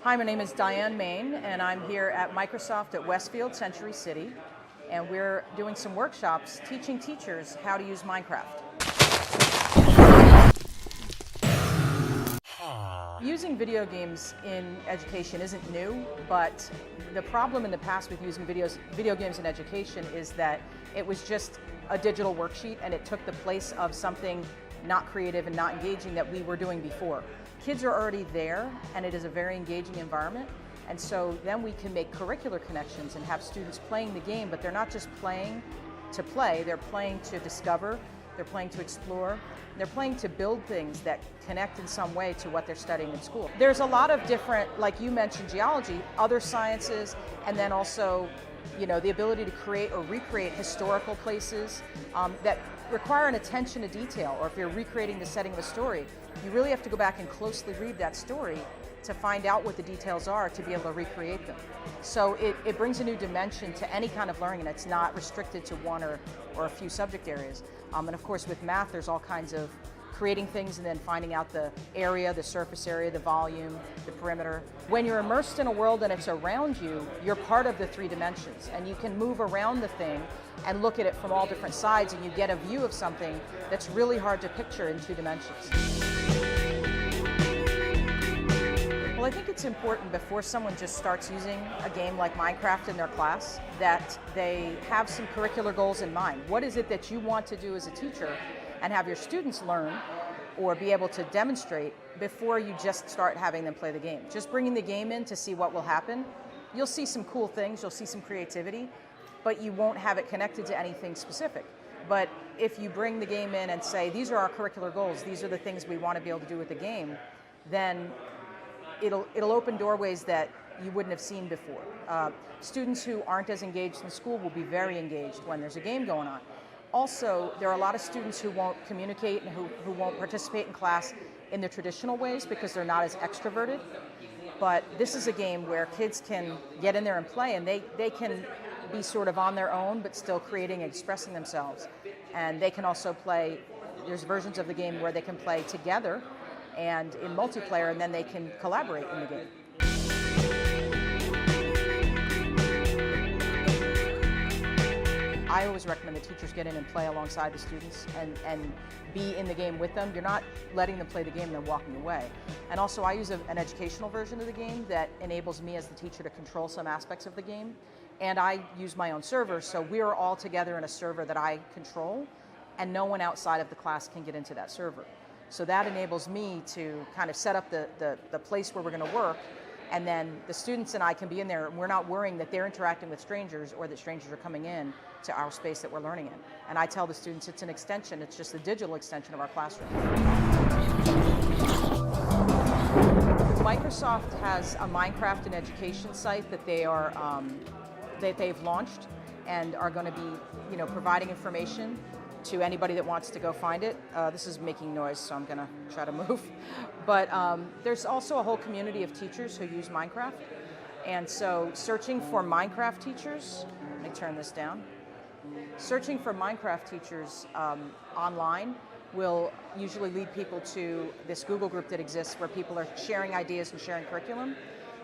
Hi, my name is Diane Main, and I'm here at Microsoft at Westfield, Century City, and we're doing some workshops teaching teachers how to use Minecraft. Using video games in education isn't new, but the problem in the past with using video games in education is that it was just a digital worksheet and it took the place of something not creative and not engaging that we were doing before. Kids are already there and it is a very engaging environment, and so then we can make curricular connections and have students playing the game, but they're not just playing to play, they're playing to discover, they're playing to explore, they're playing to build things that connect in some way to what they're studying in school. There's a lot of different, like you mentioned, geology, other sciences, and then also the ability to create or recreate historical places that require an attention to detail, or if you're recreating the setting of a story, you really have to go back and closely read that story to find out what the details are to be able to recreate them. So it brings a new dimension to any kind of learning, and it's not restricted to one or a few subject areas. And of course with math, there's all kinds of creating things and then finding out the area, the surface area, the volume, the perimeter. When you're immersed in a world and it's around you, you're part of the three dimensions, and you can move around the thing and look at it from all different sides, and you get a view of something that's really hard to picture in two dimensions. Well, I think it's important before someone just starts using a game like Minecraft in their class that they have some curricular goals in mind. What is it that you want to do as a teacher and have your students learn or be able to demonstrate before you just start having them play the game? Just bringing the game in to see what will happen, you'll see some cool things, you'll see some creativity, but you won't have it connected to anything specific. But if you bring the game in and say, these are our curricular goals, these are the things we want to be able to do with the game, then it'll open doorways that you wouldn't have seen before. Students who aren't as engaged in school will be very engaged when there's a game going on. Also, there are a lot of students who won't communicate and who won't participate in class in the traditional ways because they're not as extroverted. But this is a game where kids can get in there and play, and they can be sort of on their own but still creating and expressing themselves. And they can also play, there's versions of the game where they can play together and in multiplayer, and then they can collaborate in the game. I always recommend the teachers get in and play alongside the students and be in the game with them. You're not letting them play the game and then walking away. And also I use an educational version of the game that enables me as the teacher to control some aspects of the game. And I use my own server, so we're all together in a server that I control, and no one outside of the class can get into that server. So that enables me to kind of set up the place where we're going to work, and then the students and I can be in there, and we're not worrying that they're interacting with strangers or that strangers are coming in to our space that we're learning in. And I tell the students it's an extension, it's just a digital extension of our classroom. Microsoft has a Minecraft in Education site that that they've launched and are going to be providing information to anybody that wants to go find it. This is making noise, so I'm going to try to move. But there's also a whole community of teachers who use Minecraft. And so searching for Minecraft teachers, let me turn this down. Searching for Minecraft teachers online will usually lead people to this Google group that exists where people are sharing ideas and sharing curriculum.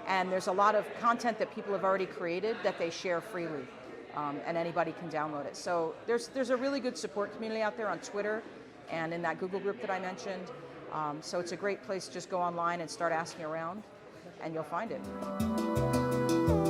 And there's a lot of content that people have already created that they share freely. And anybody can download it. So there's a really good support community out there on Twitter and in that Google group that I mentioned. So it's a great place to just go online and start asking around, and you'll find it.